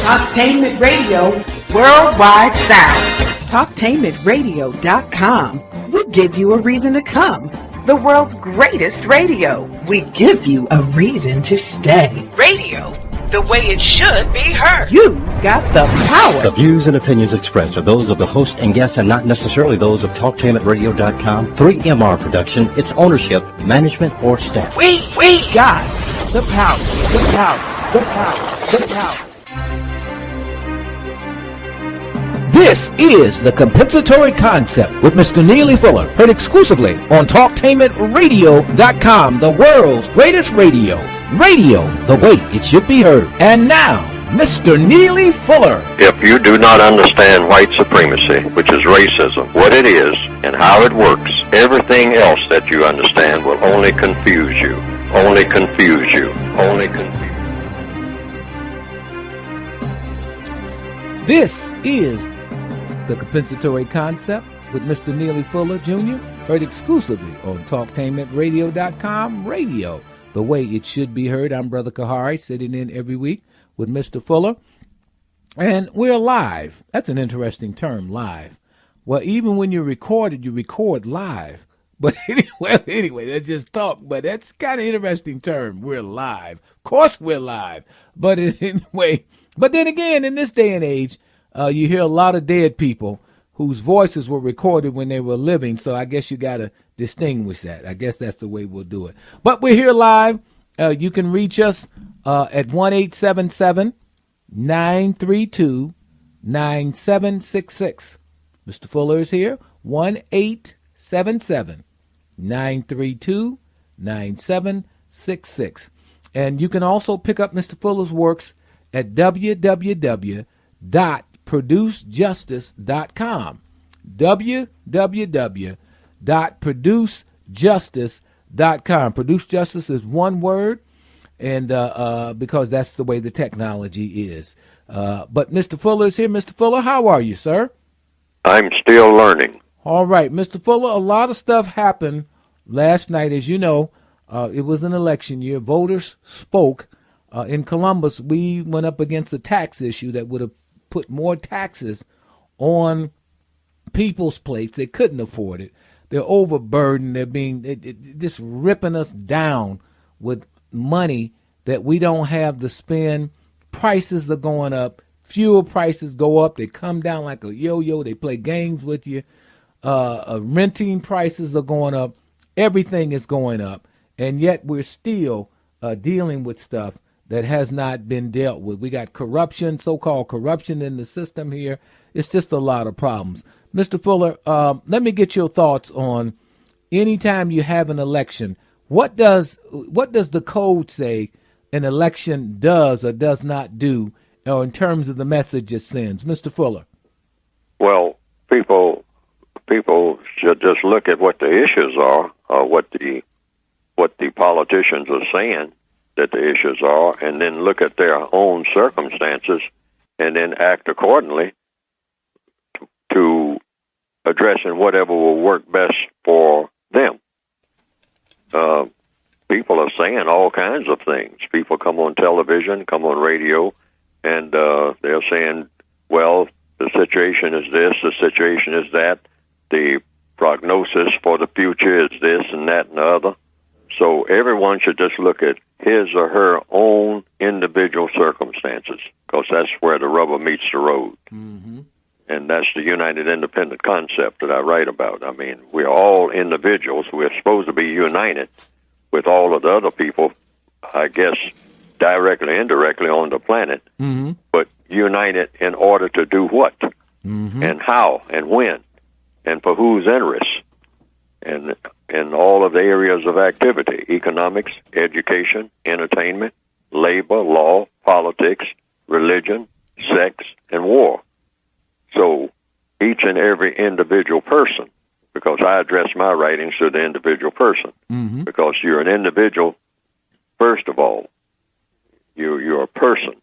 Talktainment Radio Worldwide Sound. Talktainmentradio.com. We'll give you a reason to come. The world's greatest radio. We give you a reason to stay. Radio, the way it should be heard. You got the power. The views and opinions expressed are those of the host and guests and not necessarily those of Talktainmentradio.com, 3MR Production, its ownership, management, or staff. We got the power. The power. The power. The power. This is The Compensatory Concept with Mr. Neely Fuller, heard exclusively on TalkTainmentRadio.com, the world's greatest radio. Radio, the way it should be heard. And now, Mr. Neely Fuller. If you do not understand white supremacy, which is racism, what it is and how it works, everything else that you understand will only confuse you. Only confuse you. Only confuse you. This is The Compensatory Concept with Mr. Neely Fuller, Jr., heard exclusively on TalkTainmentRadio.com, radio, the way it should be heard. I'm Brother Kahari, sitting in every week with Mr. Fuller, and we're live. That's an interesting term, live. Well, even when you're recorded, you record live. But anyway, let's just talk. But that's kind of an interesting term. We're live. Of course we're live. But anyway, but then again, in this day and age, you hear a lot of dead people whose voices were recorded when they were living. So I guess you got to distinguish that. I guess that's the way we'll do it. But we're here live. You can reach us at 1-877-932-9766. Mr. Fuller is here. 1-877-932-9766. And you can also pick up Mr. Fuller's works at www.producejustice.com. www.producejustice.com. Produce Justice is one word, and because that's the way the technology is. But Mr. Fuller is here. Mr. Fuller, how are you, sir? I'm still learning. All right, Mr. Fuller, a lot of stuff happened last night. As you know, it was an election year. Voters spoke. In Columbus, we went up against a tax issue that would have put more taxes on people's plates. They couldn't afford it. They're overburdened. They're just ripping us down with money that we don't have to spend. Prices are going up. Fuel prices go up. They come down like a yo-yo. They play games with you. Renting prices are going up. Everything is going up. And yet we're still dealing with stuff that has not been dealt with. We got corruption, so-called corruption in the system here. It's just a lot of problems. Mr. Fuller, let me get your thoughts on anytime you have an election, what does the code say an election does or does not do, or in terms of the message it sends? Mr. Fuller. Well, people should just look at what the issues are, what the politicians are saying that the issues are, and then look at their own circumstances and then act accordingly to addressing whatever will work best for them. People are saying all kinds of things. People come on television, come on radio, and they're saying, well, the situation is this, the situation is that, the prognosis for the future is this and that and the other. So everyone should just look at his or her own individual circumstances, because that's where the rubber meets the road. Mm-hmm. And that's the United Independent concept that I write about. I mean, we're all individuals. We're supposed to be united with all of the other people, I guess, directly, indirectly on the planet, mm-hmm. but united in order to do what? Mm-hmm. And how and when and for whose interests, and in all of the areas of activity: economics, education, entertainment, labor, law, politics, religion, sex, and war. So each and every individual person, because I address my writings to the individual person, mm-hmm. because you're an individual, first of all. You're a person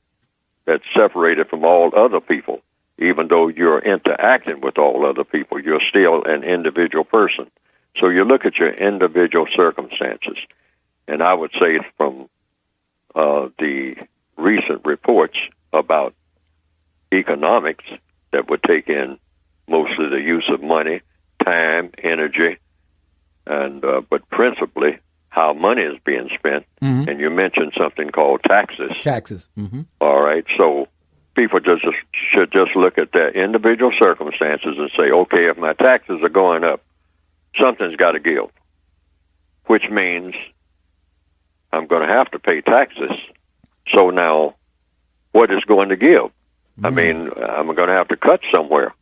that's separated from all other people. Even though you're interacting with all other people, you're still an individual person. So you look at your individual circumstances. And I would say from the recent reports about economics that would take in mostly the use of money, time, energy, and but principally how money is being spent. Mm-hmm. And you mentioned something called taxes. Taxes. Mm-hmm. All right, so people should just look at their individual circumstances and say, okay, if my taxes are going up, something's got to give, which means I'm going to have to pay taxes. So now, what is going to give? I mean, I'm going to have to cut somewhere.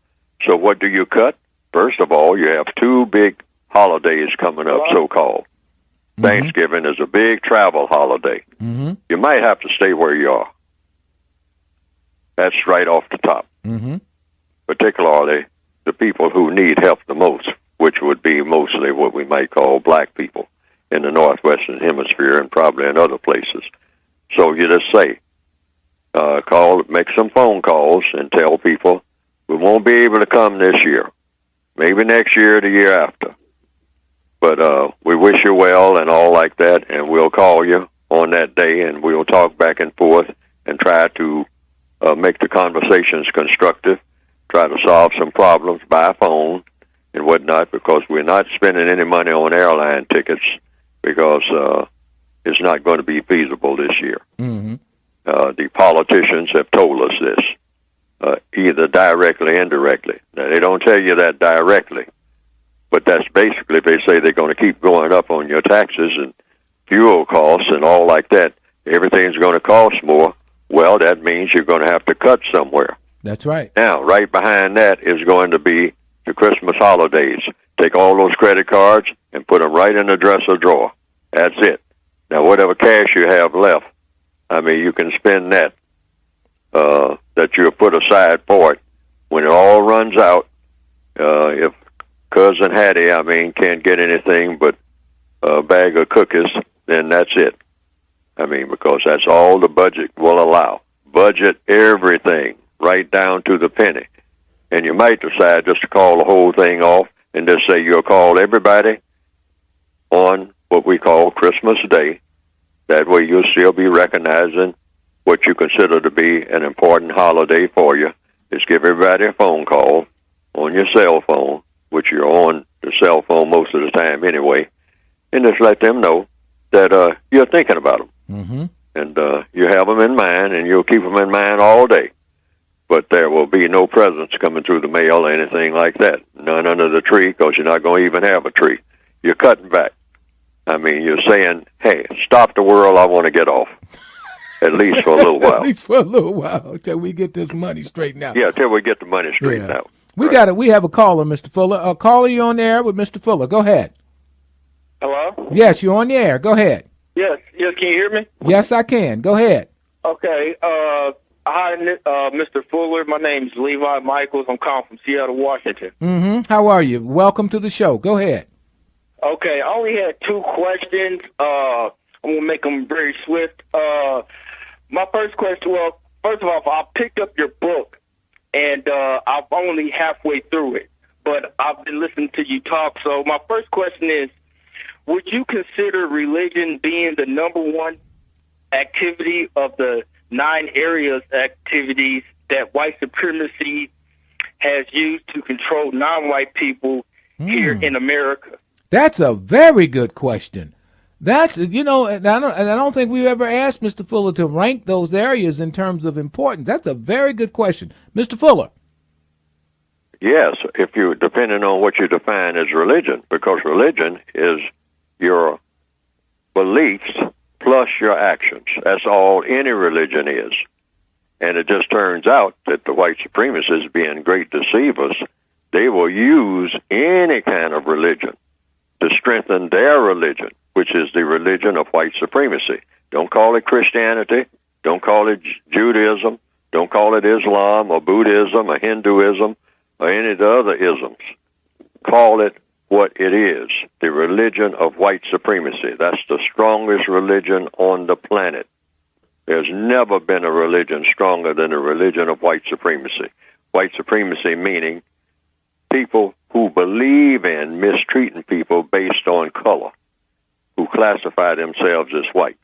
So what do you cut? First of all, you have two big holidays coming up, so-called. Mm-hmm. Thanksgiving is a big travel holiday. Mm-hmm. You might have to stay where you are. That's right off the top. Mm-hmm. Particularly the people who need help the most, which would be mostly what we might call black people in the Northwestern Hemisphere and probably in other places. So you just say, make some phone calls and tell people, we won't be able to come this year. Maybe next year or the year after. But we wish you well and all like that, and we'll call you on that day, and we'll talk back and forth and try to make the conversations constructive, try to solve some problems by phone and whatnot, because we're not spending any money on airline tickets because it's not going to be feasible this year. Mm-hmm. The politicians have told us this, either directly or indirectly. Now, they don't tell you that directly, but that's basically, if they say they're going to keep going up on your taxes and fuel costs and all like that, everything's going to cost more. Well, that means you're going to have to cut somewhere. That's right. Now, right behind that is going to be the Christmas holidays. Take all those credit cards and put them right in the dresser drawer. That's it. Now, whatever cash you have left, I mean, you can spend that you'll put aside for it. When it all runs out, if Cousin Hattie, can't get anything but a bag of cookies, then that's it. I mean, because that's all the budget will allow. Budget everything, right down to the penny. And you might decide just to call the whole thing off and just say you'll call everybody on what we call Christmas Day. That way you'll still be recognizing what you consider to be an important holiday for you. Just give everybody a phone call on your cell phone, which you're on the cell phone most of the time anyway, and just let them know that you're thinking about them. Mm-hmm. And you have them in mind, and you'll keep them in mind all day. But there will be no presents coming through the mail or anything like that. None under the tree, because you're not going to even have a tree. You're cutting back. I mean, you're saying, hey, stop the world, I want to get off. At least for a little while. At least for a little while, till we get this money straightened out. Yeah, till we get the money straightened out. We have a caller, Mr. Fuller. Caller, you on the air with Mr. Fuller. Go ahead. Hello? Yes, you're on the air. Go ahead. Yes, can you hear me? Yes, I can. Go ahead. Okay, hi, Mr. Fuller. My name's Levi Michaels. I'm calling from Seattle, Washington. Mm-hmm. How are you? Welcome to the show. Go ahead. Okay, I only had two questions. I'm going to make them very swift. My first question, well, first of all, I picked up your book, and I'm only halfway through it, but I've been listening to you talk. So my first question is, would you consider religion being the number one activity of the 9 areas activities that white supremacy has used to control non-white people here in America? That's a very good question. That's, and I don't think we've ever asked Mr. Fuller to rank those areas in terms of importance. That's a very good question. Mr. Fuller. Yes, depending on what you define as religion, because religion is your beliefs plus your actions. That's all any religion is. And it just turns out that the white supremacists, being great deceivers, they will use any kind of religion to strengthen their religion, which is the religion of white supremacy. Don't call it Christianity. Don't call it Judaism. Don't call it Islam or Buddhism or Hinduism or any of the other isms. Call it what it is, the religion of white supremacy. That's the strongest religion on the planet. There's never been a religion stronger than the religion of white supremacy. White supremacy meaning people who believe in mistreating people based on color, who classify themselves as white.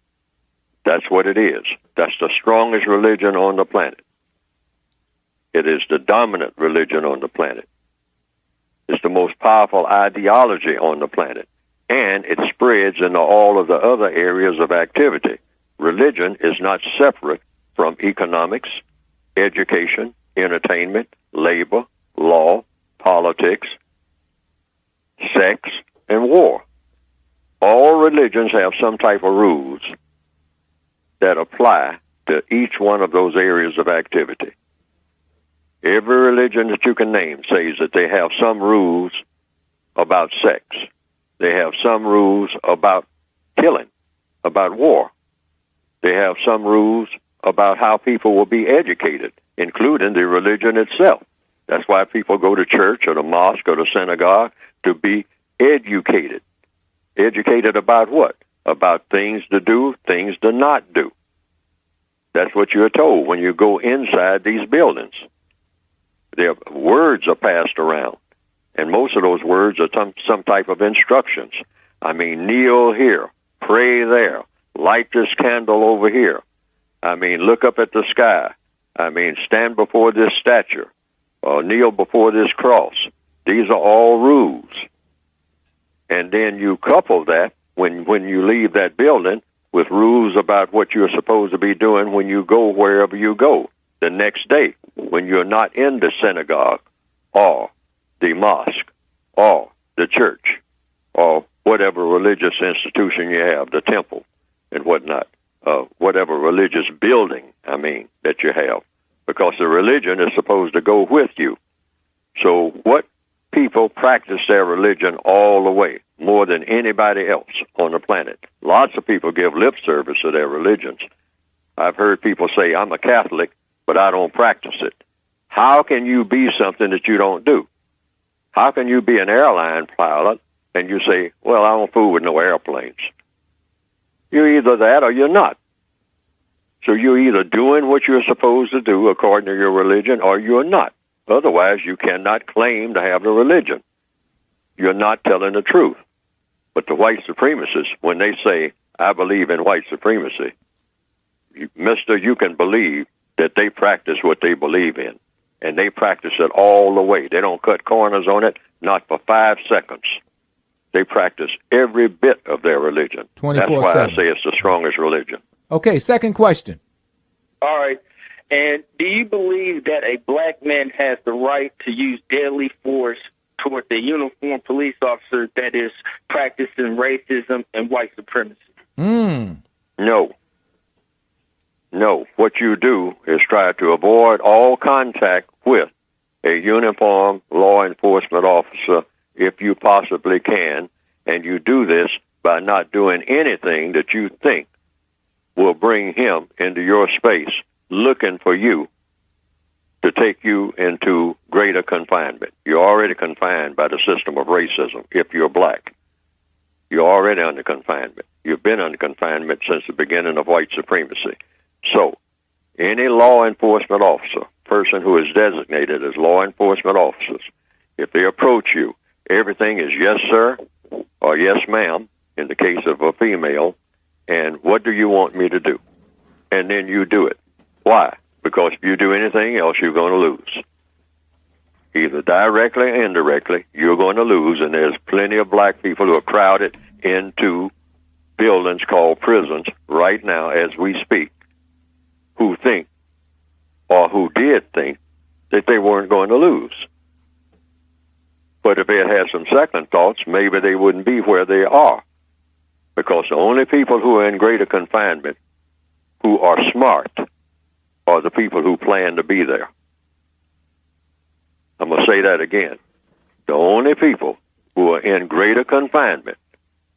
That's what it is. That's the strongest religion on the planet. It is the dominant religion on the planet. It's the most powerful ideology on the planet. And it spreads into all of the other areas of activity. Religion is not separate from economics, education, entertainment, labor, law, politics, sex, and war. All religions have some type of rules that apply to each one of those areas of activity. Every religion that you can name says that they have some rules about sex. They have some rules about killing, about war. They have some rules about how people will be educated, including the religion itself. That's why people go to church or the mosque or the synagogue, to be educated. Educated about what? About things to do, things to not do. That's what you're told when you go inside these buildings. Their words are passed around, and most of those words are some type of instructions. I mean, kneel here, pray there, light this candle over here. I mean, look up at the sky. I mean, stand before this statue, or kneel before this cross. These are all rules. And then you couple that when you leave that building with rules about what you're supposed to be doing when you go wherever you go the next day, when you're not in the synagogue or the mosque or the church or whatever religious institution you have, the temple and whatnot, whatever religious building, that you have, because the religion is supposed to go with you. So what people practice their religion all the way, more than anybody else on the planet. Lots of people give lip service to their religions. I've heard people say, I'm a Catholic, but I don't practice it. How can you be something that you don't do? How can you be an airline pilot and you say, well, I don't fool with no airplanes? You're either that or you're not. So you're either doing what you're supposed to do according to your religion or you're not. Otherwise, you cannot claim to have the religion. You're not telling the truth. But the white supremacists, when they say, I believe in white supremacy, mister, you can believe that they practice what they believe in. And they practice it all the way. They don't cut corners on it, not for 5 seconds. They practice every bit of their religion. 24/7. That's why I say it's the strongest religion. Okay, second question. All right. And do you believe that a black man has the right to use deadly force toward the uniformed police officer that is practicing racism and white supremacy? No. No. What you do is try to avoid all contact with a uniformed law enforcement officer if you possibly can, and you do this by not doing anything that you think will bring him into your space, looking for you to take you into greater confinement. You're already confined by the system of racism if you're black. You're already under confinement. You've been under confinement since the beginning of white supremacy. So, any law enforcement officer, person who is designated as law enforcement officers, if they approach you, everything is yes, sir, or yes, ma'am, in the case of a female, and what do you want me to do? And then you do it. Why? Because if you do anything else, you're going to lose. Either directly or indirectly, you're going to lose, and there's plenty of black people who are crowded into buildings called prisons right now as we speak, who think, or who did think, that they weren't going to lose. But if they had some second thoughts, maybe they wouldn't be where they are. Because the only people who are in greater confinement, who are smart, are the people who plan to be there. I'm going to say that again. The only people who are in greater confinement,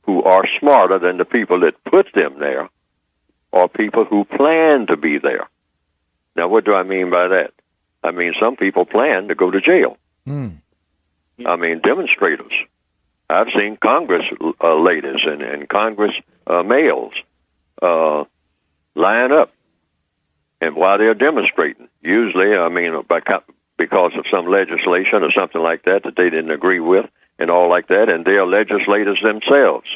who are smarter than the people that put them there, are people who plan to be there. Now, what do I mean by that? I mean, some people plan to go to jail. I mean, demonstrators. I've seen Congress ladies and Congress males line up, and while they're demonstrating, usually, because of some legislation or something like that they didn't agree with and all like that, and they're legislators themselves.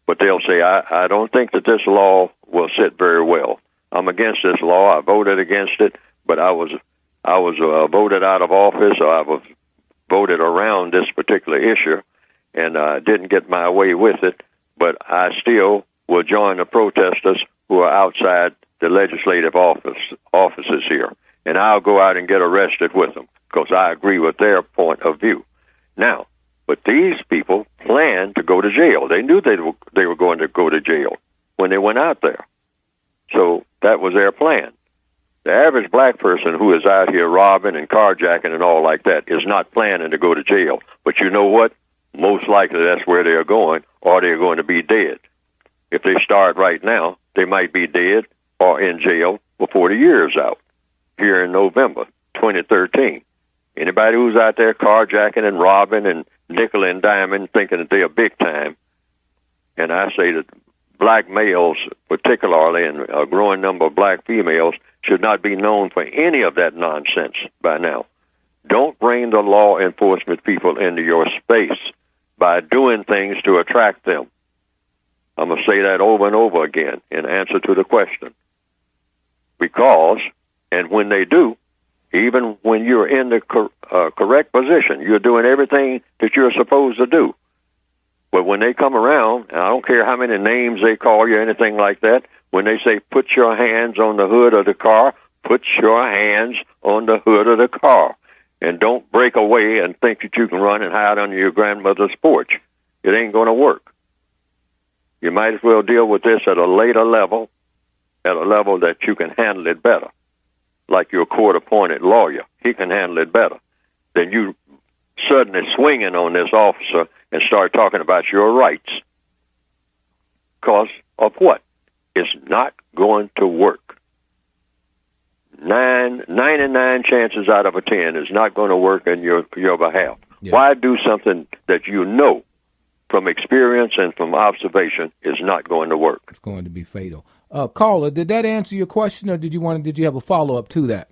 But they'll say, I don't think that this law will sit very well. I'm against this law. I voted against it, but I was I was voted out of office, or I was voted around this particular issue, and didn't get my way with it, but I still will join the protesters who are outside the legislative offices here, and I'll go out and get arrested with them because I agree with their point of view. Now, but these people planned to go to jail. They knew they were going to go to jail when they went out there. So that was their plan. The average black person who is out here robbing and carjacking and all like that is not planning to go to jail. But you know what? Most likely that's where they're going, or they're going to be dead. If they start right now, they might be dead or in jail before the year is out, here in November 2013. Anybody who's out there carjacking and robbing and nickel and diming thinking that they are big time, and I say that black males particularly and a growing number of black females should not be known for any of that nonsense by now. Don't bring the law enforcement people into your space by doing things to attract them. I'm going to say that over and over again in answer to the question. Because, and when they do, even when you're in the correct position, you're doing everything that you're supposed to do. But when they come around, and I don't care how many names they call you, anything like that, when they say, put your hands on the hood of the car, put your hands on the hood of the car. And don't break away and think that you can run and hide under your grandmother's porch. It ain't going to work. You might as well deal with this at a later level, at a level that you can handle it better. Like your court-appointed lawyer. He can handle it better than you suddenly swinging on this officer and start talking about your rights. Because of what? It's not going to work. 99 chances out of 10 is not going to work in your behalf. Yeah. Why do something that you know from experience and from observation is not going to work? It's going to be fatal. Caller, did that answer your question, or did you have a follow-up to that?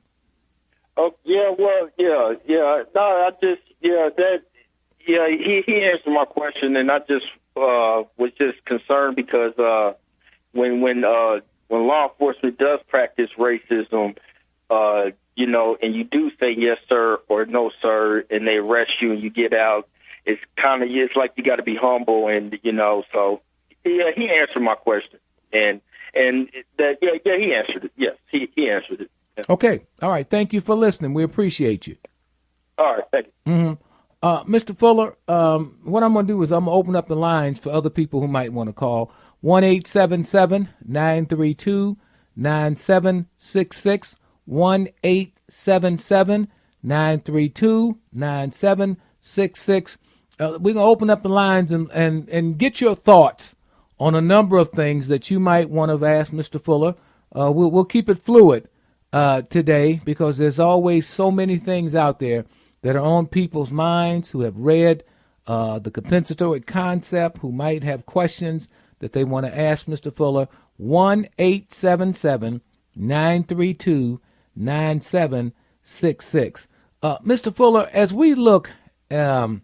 Oh, yeah, well, yeah. No, I just, he answered my question, and I just was just concerned because when law enforcement does practice racism, and you do say yes, sir, or no, sir, and they arrest you and you get out, it's like you got to be humble, and, so, yeah, he answered my question. And that, he answered it. Yes, he answered it. Yeah. Okay. All right. Thank you for listening. We appreciate you. All right. Thank you. Mm-hmm. Mr. Fuller, what I'm going to do is I'm going to open up the lines for other people who might want to call. 1-877-932-9766. 1-877-932-9766. We're going to open up the lines and get your thoughts on a number of things that you might want to ask Mr. Fuller. We'll keep it fluid today because there's always so many things out there that are on people's minds who have read the compensatory concept, who might have questions that they want to ask Mr. Fuller. 1-877-932-9766. Mr. Fuller, as we look at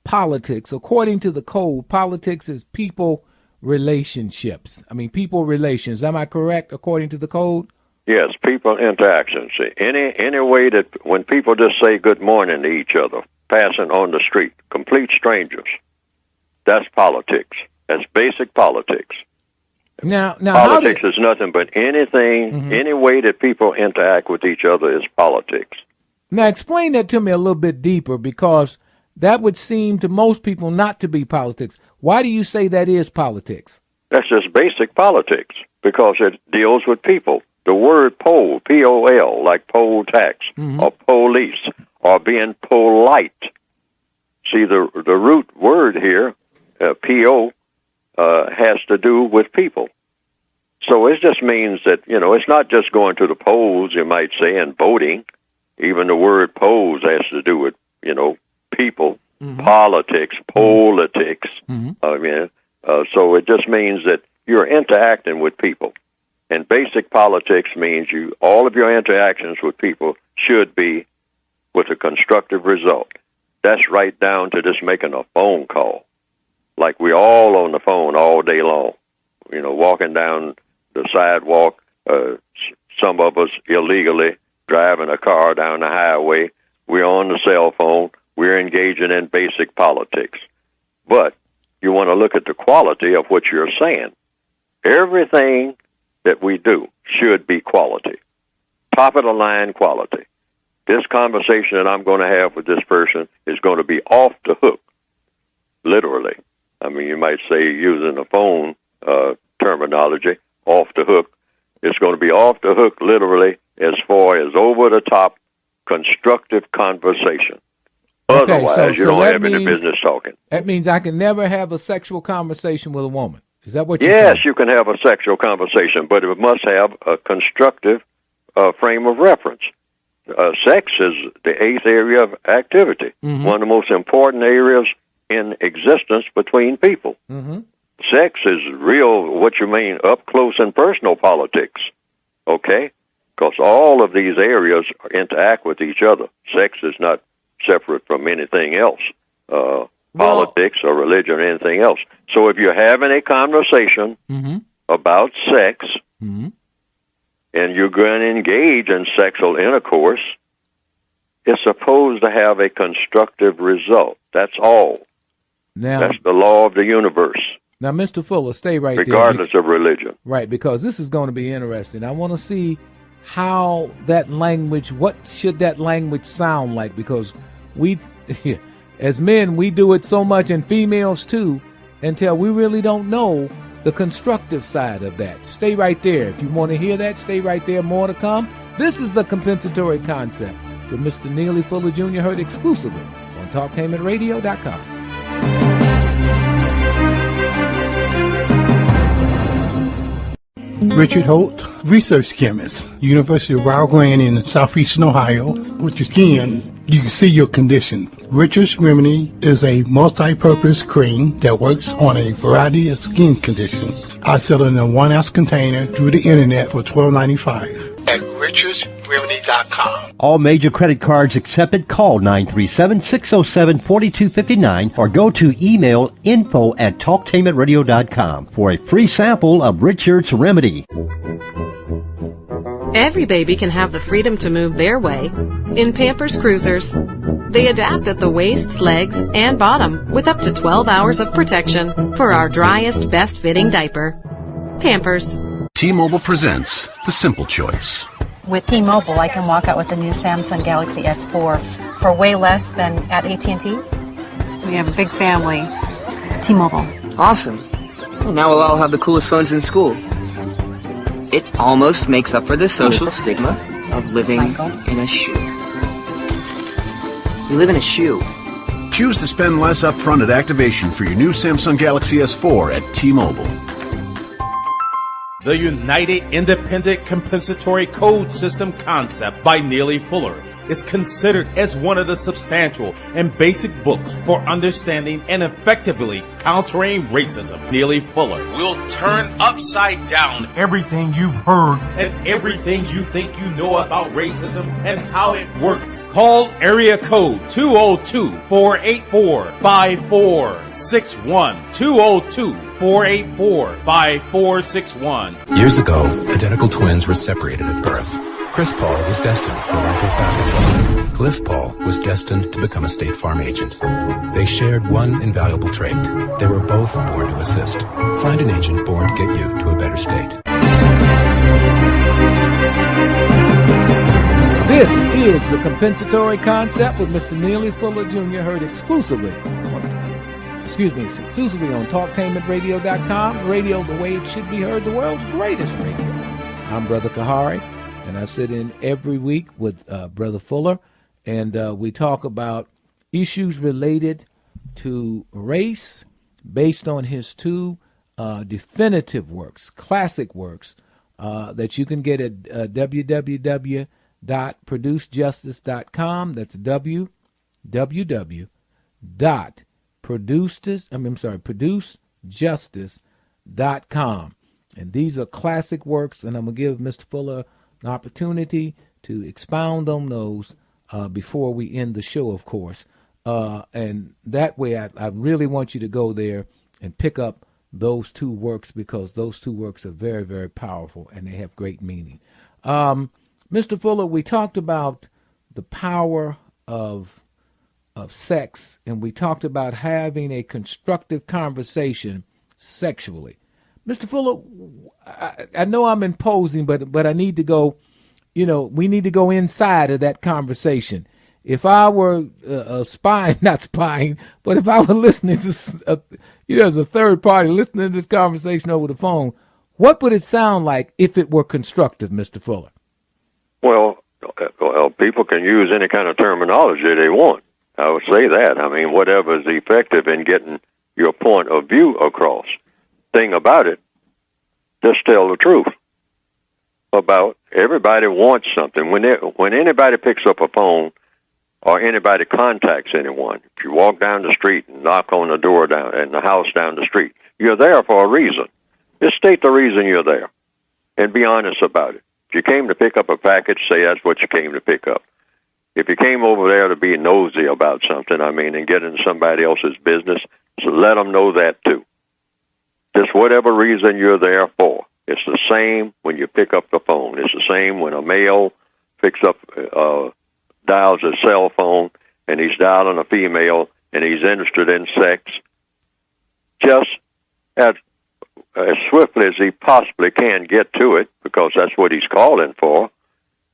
politics, according to the code, politics is people relationships. People relations. Am I correct according to the code? Yes, people interactions. Any way that when people just say good morning to each other, passing on the street, complete strangers, that's politics. That's basic politics. Now politics is nothing but anything, any way that people interact with each other is politics. Now explain that to me a little bit deeper, because that would seem to most people not to be politics. Why do you say that is politics? That's just basic politics, because it deals with people. The word poll, P-O-L, like poll tax, or police, or being polite. See, the root word here, P-O, has to do with people. So it just means that, it's not just going to the polls, you might say, and voting. Even the word polls has to do with, people, politics, politics. So it just means that you're interacting with people. And basic politics means all of your interactions with people should be with a constructive result. That's right down to just making a phone call. Like we all on the phone all day long, walking down the sidewalk, some of us illegally driving a car down the highway. We're on the cell phone. We're engaging in basic politics. But you want to look at the quality of what you're saying. Everything that we do should be quality, top-of-the-line quality. This conversation that I'm going to have with this person is going to be off the hook, literally. I mean, you might say, using the phone terminology, off the hook. It's going to be off the hook, literally, as far as over-the-top constructive conversation. Okay, Otherwise, you don't have any business talking. That means I can never have a sexual conversation with a woman. Is that what you're saying? saying? Yes, you can have a sexual conversation, but it must have a constructive frame of reference. Sex is the 8th area of activity, one of the most important areas in existence between people. Sex is real, what you mean, up close and personal politics, okay? Because all of these areas interact with each other. Sex is not separate from anything else, politics or religion or anything else. So if you're having a conversation about sex, and you're going to engage in sexual intercourse, it's supposed to have a constructive result. That's all. Now, that's the law of the universe. Now, Mr. Fuller, stay right there. Regardless of religion. Right, because this is going to be interesting. I want to see how that language, what should that language sound like? Because we, as men, we do it so much, and females too, until we really don't know the constructive side of that. Stay right there. If you want to hear that, stay right there. More to come. This is the compensatory concept with Mr. Neely Fuller Jr. heard exclusively on TalkTainmentRadio.com. Richard Holt, research chemist, University of Rio Grande in southeastern Ohio. With your skin, you can see your condition. Richard's Remedy is a multi-purpose cream that works on a variety of skin conditions. I sell it in a 1-ounce container through the internet for $12.95 at richardsremedy.com. All major credit cards accepted. Call 937-607-4259 or go to email info@talktainmentradio.com for a free sample of Richard's Remedy. Every baby can have the freedom to move their way in Pampers Cruisers. They adapt at the waist, legs, and bottom with up to 12 hours of protection for our driest, best-fitting diaper. Pampers. T-Mobile presents The Simple Choice. With T-Mobile, I can walk out with the new Samsung Galaxy S4 for way less than at AT&T. We have a big family. T-Mobile. Awesome. Well, now we'll all have the coolest phones in school. It almost makes up for the social stigma of living in a shoe. You live in a shoe. Choose to spend less upfront at activation for your new Samsung Galaxy S4 at T-Mobile. The United Independent Compensatory Code System concept by Neely Fuller is considered as one of the substantial and basic books for understanding and effectively countering racism. Neely Fuller will turn upside down everything you've heard and everything you think you know about racism and how it works. Call area code 202-484-5461. 202-484-5461. Years ago, identical twins were separated at birth. Chris Paul was destined for life of basketball. Cliff Paul was destined to become a State Farm agent. They shared one invaluable trait. They were both born to assist. Find an agent born to get you to a better state. This is the compensatory concept with Mr. Neely Fuller Jr. heard exclusively on TalkTainmentRadio.com. Radio the way it should be heard, the world's greatest radio. I'm Brother Kahari, and I sit in every week with Brother Fuller, and we talk about issues related to race based on his two definitive works, classic works, that you can get at www.producejustice.com. That's producejustice.com. And these are classic works, and I'm going to give Mr. Fuller an opportunity to expound on those before we end the show, of course. And that way, I really want you to go there and pick up those two works, because those two works are very, very powerful, and they have great meaning. Mr. Fuller, we talked about the power of sex, and we talked about having a constructive conversation sexually. Mr. Fuller, I know I'm imposing, but I need to go, we need to go inside of that conversation. If I were not spying, but if I were listening to, as a third party listening to this conversation over the phone, what would it sound like if it were constructive, Mr. Fuller? Well, people can use any kind of terminology they want. I would say that. I mean, whatever is effective in getting your point of view across. Thing about it, just tell the truth about everybody wants something. When anybody picks up a phone or anybody contacts anyone, if you walk down the street and knock on the door down in the house down the street, you're there for a reason. Just state the reason you're there and be honest about it. If you came to pick up a package, say that's what you came to pick up. If you came over there to be nosy about something, and get in somebody else's business, so let them know that too. Just whatever reason you're there for. It's the same when you pick up the phone. It's the same when a male picks up, dials his cell phone, and he's dialing a female, and he's interested in sex. Just as swiftly as he possibly can get to it, because that's what he's calling for,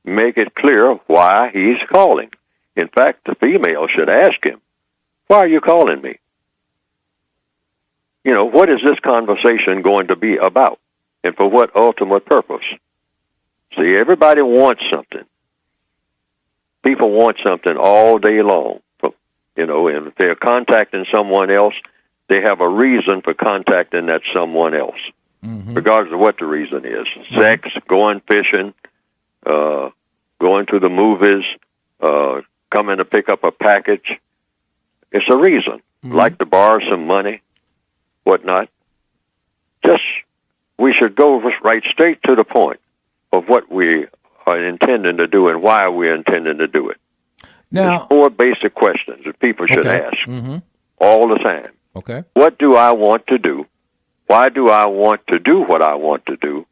make it clear why he's calling. In fact, the female should ask him, why are you calling me? What is this conversation going to be about? And for what ultimate purpose? See, everybody wants something. People want something all day long. And if they're contacting someone else, they have a reason for contacting that someone else, regardless of what the reason is. Sex, going fishing, going to the movies, coming to pick up a package. It's a reason. Like to borrow some money, whatnot. We should go right straight to the point of what we are intending to do and why we're intending to do it. Now, there's 4 basic questions that people should ask all the time. Okay. What do I want to do? Why do I want to do what I want to do?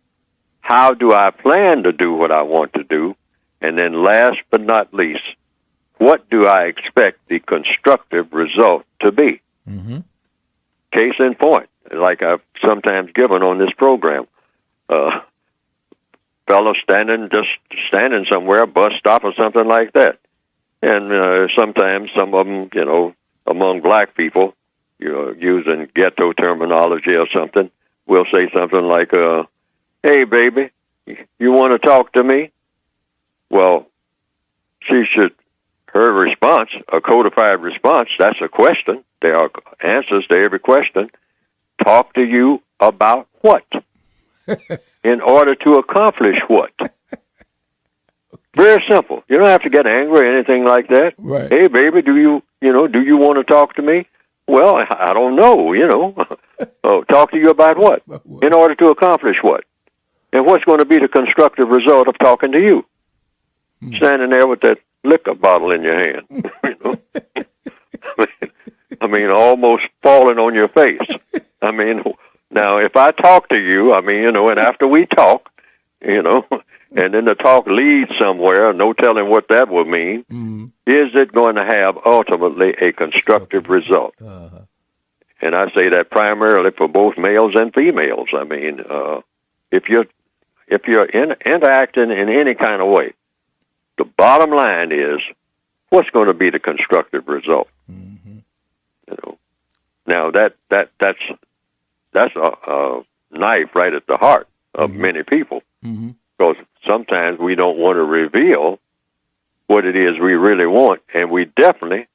How do I plan to do what I want to do? And then last but not least, what do I expect the constructive result to be? Case in point, like I've sometimes given on this program, fellow standing somewhere, bus stop or something like that. And sometimes some of them, among black people, using ghetto terminology or something, will say something like, hey, baby, you want to talk to me? Well, her response, a codified response, that's a question. There are answers to every question. Talk to you about what? In order to accomplish what? Very simple. You don't have to get angry or anything like that. Right. Hey, baby, do you want to talk to me? Well, I don't know, talk to you about what? In order to accomplish what? And what's going to be the constructive result of talking to you? Standing there with that liquor bottle in your hand, almost falling on your face. Now, if I talk to you, and after we talk, and then the talk leads somewhere, no telling what that will mean, is it going to have ultimately a constructive result? And I say that primarily for both males and females. If you're interacting in any kind of way, the bottom line is, what's going to be the constructive result? Now that's a knife right at the heart of many people, because sometimes we don't want to reveal what it is we really want, and we definitely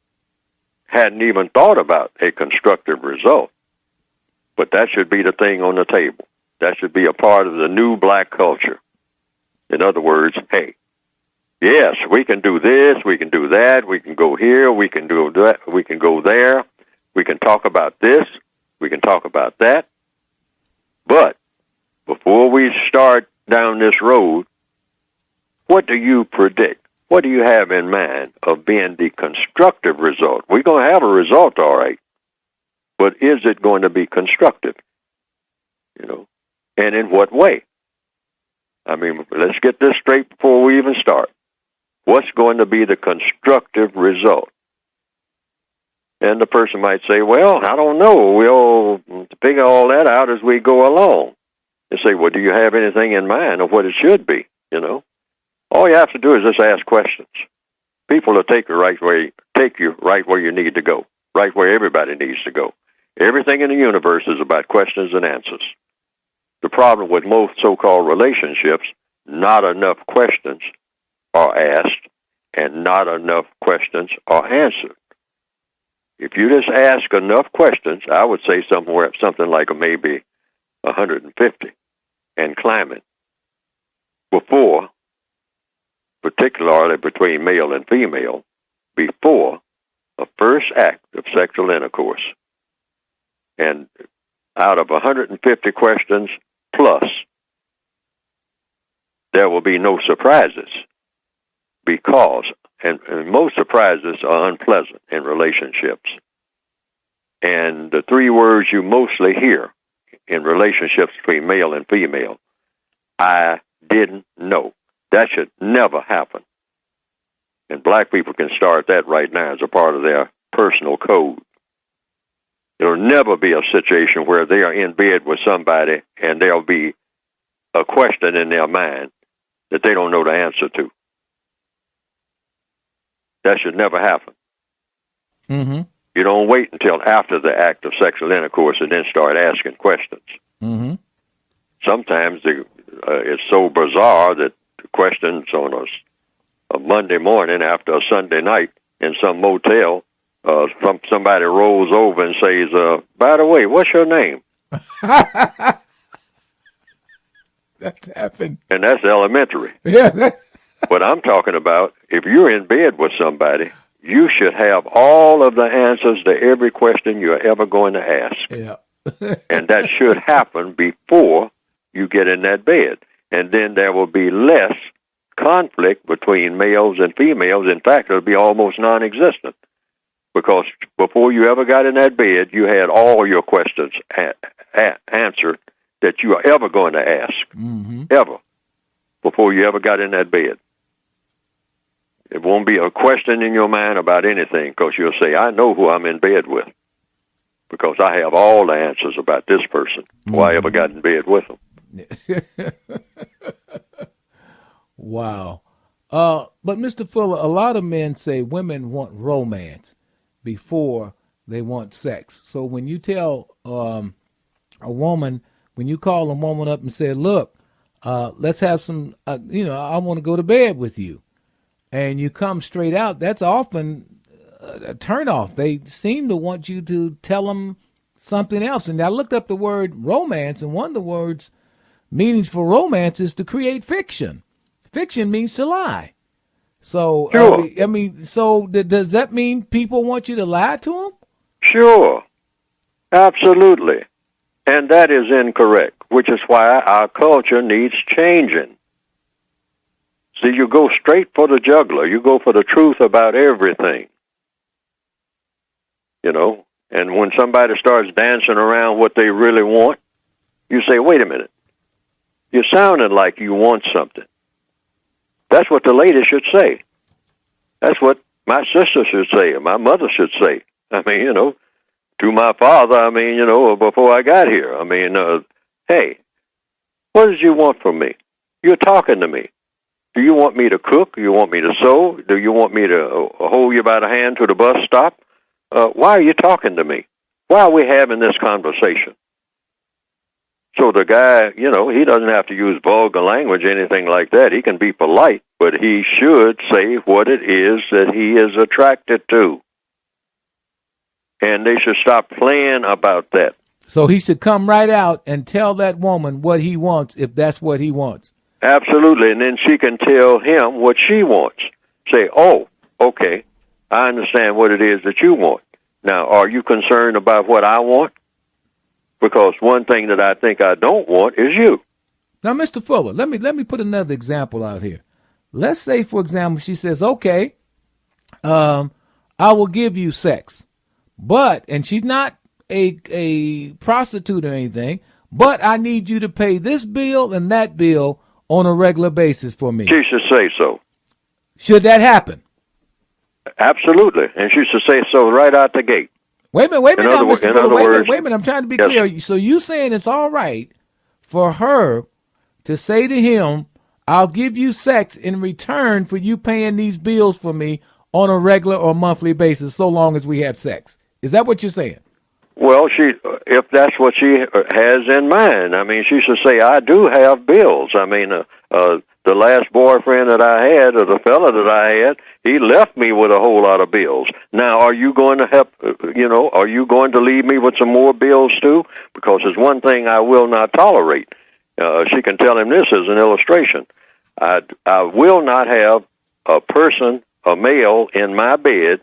hadn't even thought about a constructive result. But that should be the thing on the table. That should be a part of the new black culture. In other words, hey, yes, we can do this, we can do that, we can go here, we can do that, we can go there, we can talk about this, we can talk about that. But before we start down this road, what do you predict? What do you have in mind of being the constructive result? We're going to have a result, all right, but is it going to be constructive? And in what way? I mean, let's get this straight before we even start. What's going to be the constructive result? And the person might say, well, I don't know. We'll figure all that out as we go along. And say, well, do you have anything in mind of what it should be? You know, all you have to do is just ask questions. People will take you right where you need to go, right where everybody needs to go. Everything in the universe is about questions and answers. The problem with most so-called relationships, not enough questions are asked and not enough questions are answered. If you just ask enough questions, I would say something like maybe 150 and climbing before, particularly between male and female, before a first act of sexual intercourse. And out of 150 questions plus, there will be no surprises because, and most surprises are unpleasant in relationships. And the three words you mostly hear in relationships between male and female, I didn't know. That should never happen. And black people can start that right now as a part of their personal code. There'll never be a situation where they are in bed with somebody and there'll be a question in their mind that they don't know the answer to. That should never happen. Mm-hmm. You don't wait until after the act of sexual intercourse and then start asking questions. Mm-hmm. Sometimes it's so bizarre that the questions on a Monday morning after a Sunday night in some motel, somebody rolls over and says, by the way, what's your name? That's happened. And that's elementary. Yeah. What I'm talking about, if you're in bed with somebody, you should have all of the answers to every question you're ever going to ask. Yeah. And that should happen before you get in that bed. And then there will be less conflict between males and females. In fact, it'll be almost non-existent. Because before you ever got in that bed, you had all your questions answered that you are ever going to ask. Mm-hmm. Ever. Before you ever got in that bed. It won't be a question in your mind about anything because you'll say, I know who I'm in bed with because I have all the answers about this person before I ever got in bed with them. Wow. But Mr. Fuller, a lot of men say women want romance before they want sex. So when you tell a woman, when you call a woman up and say, look, let's have some, I want to go to bed with you. And you come straight out, that's often a turnoff. They seem to want you to tell them something else. And I looked up the word romance, and one of the words meanings for romance is to create fiction. Fiction means to lie. So, sure. So does that mean people want you to lie to them? Sure. Absolutely. And that is incorrect, which is why our culture needs changing. See, you go straight for the jugular. You go for the truth about everything. And when somebody starts dancing around what they really want, you say, wait a minute. You're sounding like you want something. That's what the lady should say. That's what my sister should say, or my mother should say. To my father, before I got here. Hey, what did you want from me? You're talking to me. Do you want me to cook? Do you want me to sew? Do you want me to hold you by the hand to the bus stop? Why are you talking to me? Why are we having this conversation? So the guy, he doesn't have to use vulgar language, anything like that. He can be polite, but he should say what it is that he is attracted to. And they should stop playing about that. So he should come right out and tell that woman what he wants, if that's what he wants. Absolutely, and then she can tell him what she wants. Say, oh, okay, I understand what it is that you want. Now, are you concerned about what I want? Because one thing that I think I don't want is you. Now, Mr. Fuller, let me put another example out here. Let's say, for example, she says, okay, I will give you sex, and she's not a prostitute or anything, but I need you to pay this bill and that bill, on a regular basis for me? She should say so. Should that happen? Absolutely. And she should say so right out the gate. Wait a minute, now, Mr. Fuller. Wait a minute. I'm trying to be yes, clear. So you saying it's all right for her to say to him, I'll give you sex in return for you paying these bills for me on a regular or monthly basis so long as we have sex. Is that what you're saying? Well, if that's what she has in mind, I mean, she should say, I do have bills. I mean, the last boyfriend that I had, or the fella that I had, he left me with a whole lot of bills. Now, are you going to help, are you going to leave me with some more bills too? Because there's one thing I will not tolerate. She can tell him this as an illustration. I will not have a person, a male, in my bed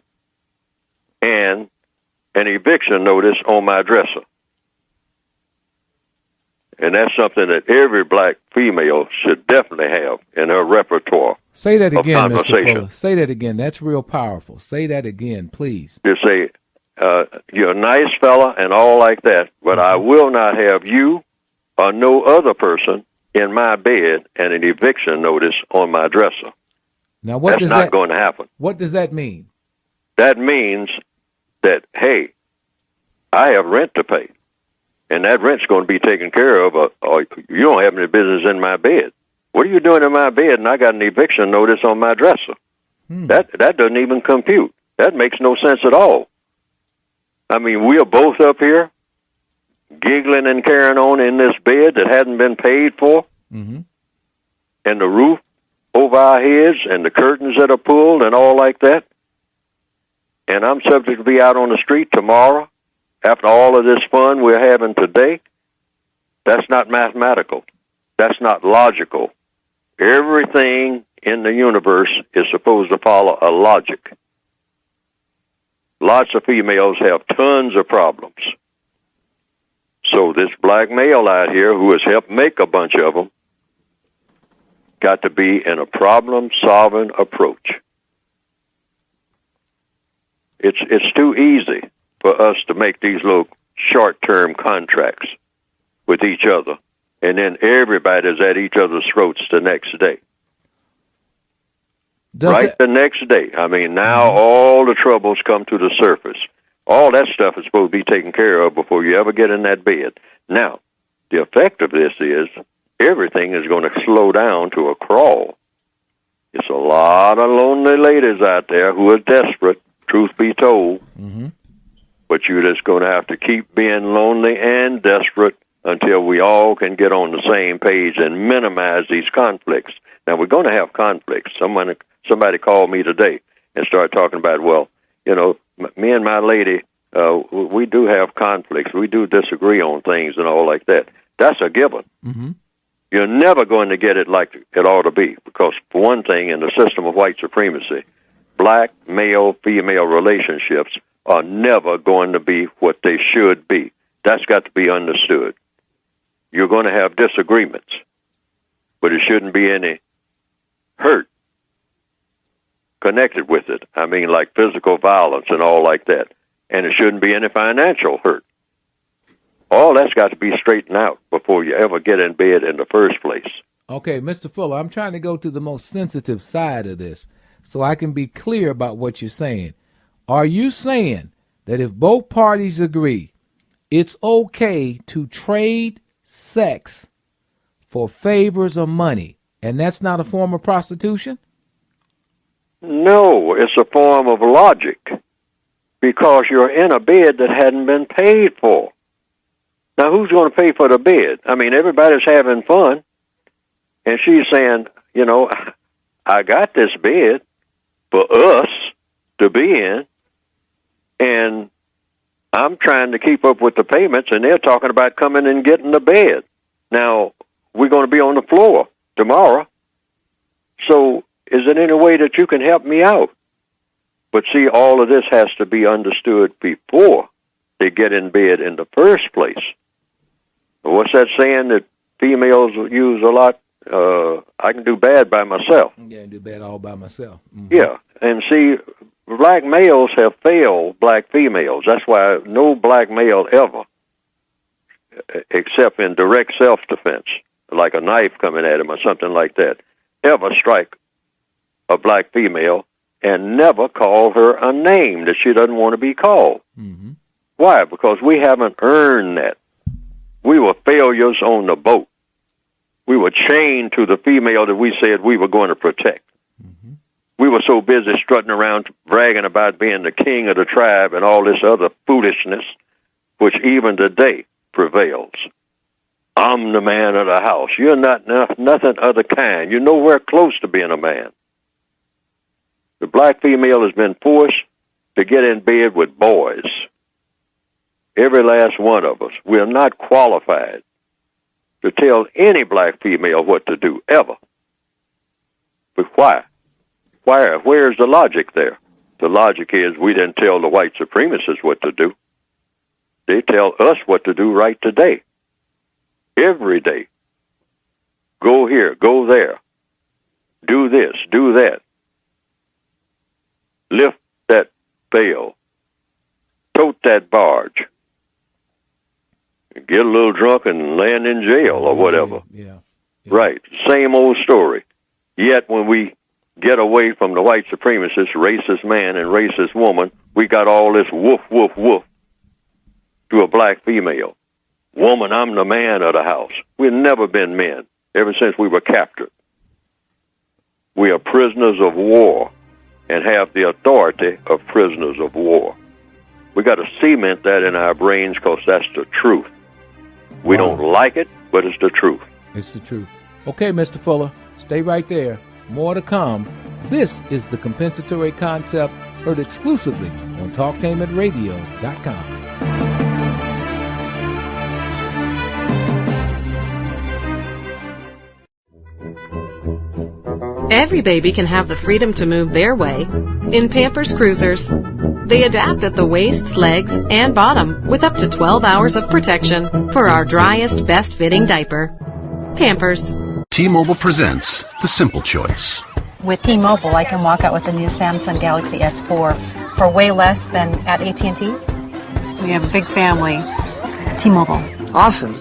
and an eviction notice on my dresser. And that's something that every black female should definitely have in her repertoire. Say that again, Mr. Fuller. Say that again. That's real powerful. Say that again, please. Just say, you're a nice fella and all like that, but I will not have you or no other person in my bed and an eviction notice on my dresser. Now, that's not going to happen. What does that mean? That means that, hey, I have rent to pay, and that rent's going to be taken care of, or you don't have any business in my bed. What are you doing in my bed, and I got an eviction notice on my dresser? That doesn't even compute. That makes no sense at all. I mean, we're both up here giggling and carrying on in this bed that hadn't been paid for, and the roof over our heads and the curtains that are pulled and all like that. And I'm subject to be out on the street tomorrow after all of this fun we're having today. That's not mathematical. That's not logical. Everything in the universe is supposed to follow a logic. Lots of females have tons of problems. So this black male out here who has helped make a bunch of them got to be in a problem-solving approach. It's too easy for us to make these little short-term contracts with each other, and then everybody's at each other's throats the next day. The next day. I mean, now all the troubles come to the surface. All that stuff is supposed to be taken care of before you ever get in that bed. Now, the effect of this is everything is going to slow down to a crawl. It's a lot of lonely ladies out there who are desperate, truth be told. But you're just going to have to keep being lonely and desperate until we all can get on the same page and minimize these conflicts. Now, we're going to have conflicts. Somebody called me today and started talking about, well, me and my lady, we do have conflicts. We do disagree on things and all like that. That's a given. You're never going to get it like it ought to be because, for one thing, in the system of white supremacy, black, male, female relationships are never going to be what they should be. That's got to be understood. You're going to have disagreements, but it shouldn't be any hurt connected with it. I mean, like physical violence and all like that. And it shouldn't be any financial hurt. All that's got to be straightened out before you ever get in bed in the first place. Okay, Mr. Fuller, I'm trying to go to the most sensitive side of this so I can be clear about what you're saying. Are you saying that if both parties agree, it's okay to trade sex for favors or money, and that's not a form of prostitution? No, it's a form of logic because you're in a bed that hadn't been paid for. Now, who's going to pay for the bed? I mean, everybody's having fun, and she's saying, I got this bed for us to be in, and I'm trying to keep up with the payments, and they're talking about coming and getting the bed. Now, we're going to be on the floor tomorrow, so is there any way that you can help me out? But see, all of this has to be understood before they get in bed in the first place. What's that saying that females use a lot? I can do bad by myself. Yeah, I can do bad all by myself. Yeah, and see, black males have failed black females. That's why no black male ever, except in direct self-defense, like a knife coming at him or something like that, ever strike a black female and never call her a name that she doesn't want to be called. Mm-hmm. Why? Because we haven't earned that. We were failures on the boat. We were chained to the female that we said we were going to protect. Mm-hmm. We were so busy strutting around bragging about being the king of the tribe and all this other foolishness, which even today prevails. I'm the man of the house. You're not nothing of the kind. You're nowhere close to being a man. The black female has been forced to get in bed with boys. Every last one of us. We're not qualified to tell any black female what to do, ever. But why? Where's the logic there? The logic is we didn't tell the white supremacists what to do. They tell us what to do right today. Every day. Go here, go there. Do this, do that. Lift that bale. Tote that barge. Get a little drunk and land in jail or whatever. Yeah. Right. Same old story. Yet when we get away from the white supremacist, racist man and racist woman, we got all this woof, woof, woof to a black female. Woman, I'm the man of the house. We've never been men ever since we were captured. We are prisoners of war and have the authority of prisoners of war. We got to cement that in our brains because that's the truth. We don't like it, but it's the truth. It's the truth. Okay, Mr. Fuller, stay right there. More to come. This is the compensatory concept, heard exclusively on TalkTainmentRadio.com. Every baby can have the freedom to move their way. In Pampers Cruisers, they adapt at the waist, legs, and bottom with up to 12 hours of protection for our driest, best-fitting diaper. Pampers. T-Mobile presents The Simple Choice. With T-Mobile, I can walk out with the new Samsung Galaxy S4 for way less than at AT&T. We have a big family. T-Mobile. Awesome.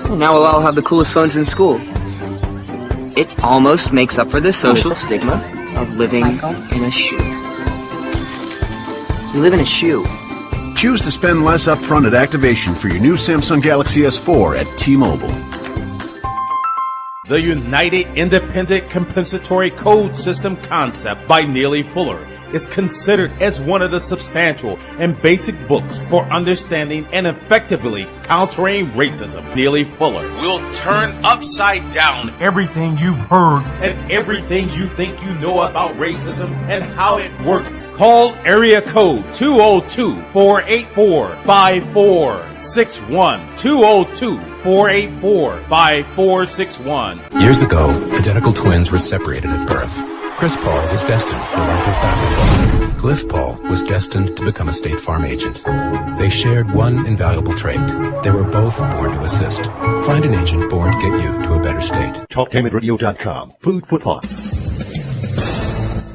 Well, now we'll all have the coolest phones in school. It almost makes up for the social stigma of living in a shoe. You live in a shoe. Choose to spend less upfront at activation for your new Samsung Galaxy S4 at T-Mobile. The United Independent Compensatory Code System concept by Neely Fuller is considered as one of the substantial and basic books for understanding and effectively countering racism. Neely Fuller will turn upside down everything you've heard and everything you think you know about racism and how it works. Call area code 202-484-5461. 202-484-5461. Years ago, identical twins were separated at birth. Chris Paul was destined for life of basketball. Cliff Paul was destined to become a State Farm agent. They shared one invaluable trait. They were both born to assist. Find an agent born to get you to a better state. TalkTainmentRadio.com. Food for thought.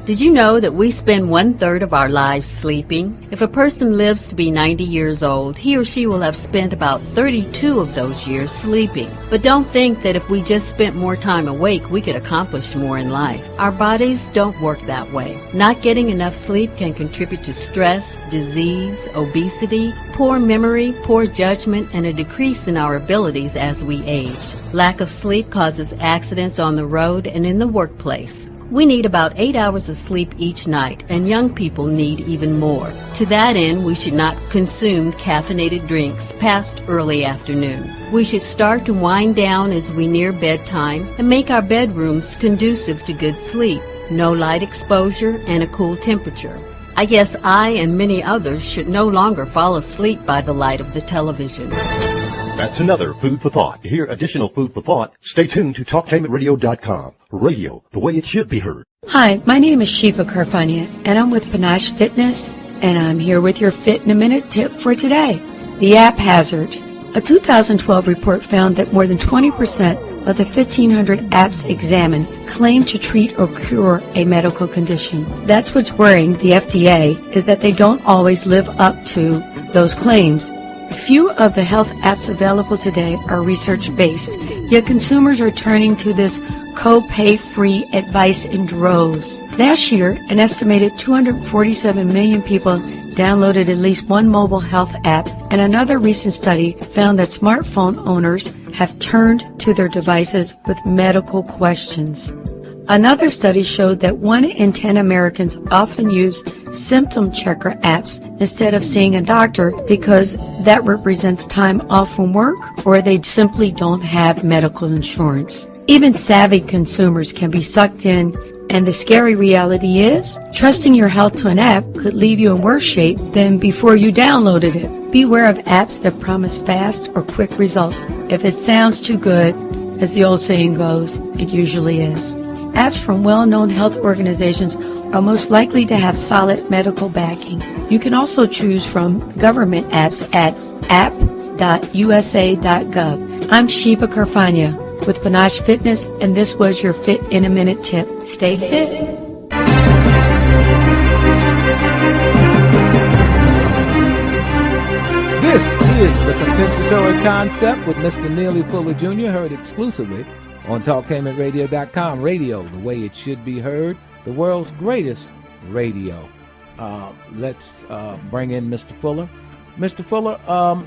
Did you know that we spend 1/3 of our lives sleeping? If a person lives to be 90 years old, he or she will have spent about 32 of those years sleeping. But don't think that if we just spent more time awake, we could accomplish more in life. Our bodies don't work that way. Not getting enough sleep can contribute to stress, disease, obesity, poor memory, poor judgment, and a decrease in our abilities as we age. Lack of sleep causes accidents on the road and in the workplace. We need about 8 hours of sleep each night, and young people need even more. To that end, we should not consume caffeinated drinks past early afternoon. We should start to wind down as we near bedtime and make our bedrooms conducive to good sleep. No light exposure and a cool temperature. I guess I and many others should no longer fall asleep by the light of the television. That's another Food for Thought. To hear additional Food for Thought, stay tuned to TalkTainmentRadio.com. Radio, the way it should be heard. Hi, my name is Shiva Karfania, and I'm with Panache Fitness, and I'm here with your Fit in a Minute tip for today. The app hazard. A 2012 report found that more than 20% of the 1,500 apps examined claim to treat or cure a medical condition. That's what's worrying the FDA, is that they don't always live up to those claims. Few of the health apps available today are research-based, Yet consumers are turning to this co-pay-free advice in droves. Last year, an estimated 247 million people downloaded at least one mobile health app, and another recent study found that smartphone owners have turned to their devices with medical questions. Another study showed that 1 in 10 Americans often use symptom checker apps instead of seeing a doctor because that represents time off from work or they simply don't have medical insurance. Even savvy consumers can be sucked in, and the scary reality is, trusting your health to an app could leave you in worse shape than before you downloaded it. Beware of apps that promise fast or quick results. If it sounds too good, as the old saying goes, it usually is. Apps from well-known health organizations are most likely to have solid medical backing. You can also choose from government apps at app.usa.gov. I'm Sheba Karfania with Panache Fitness, and this was your Fit in a Minute tip. Stay fit. This is the Compensatory Concept with Mr. Neely Fuller Jr., heard exclusively on TalkTainmentRadio.com. Radio, the way it should be heard, the world's greatest radio. Let's bring in Mr. Fuller. Mr. Fuller,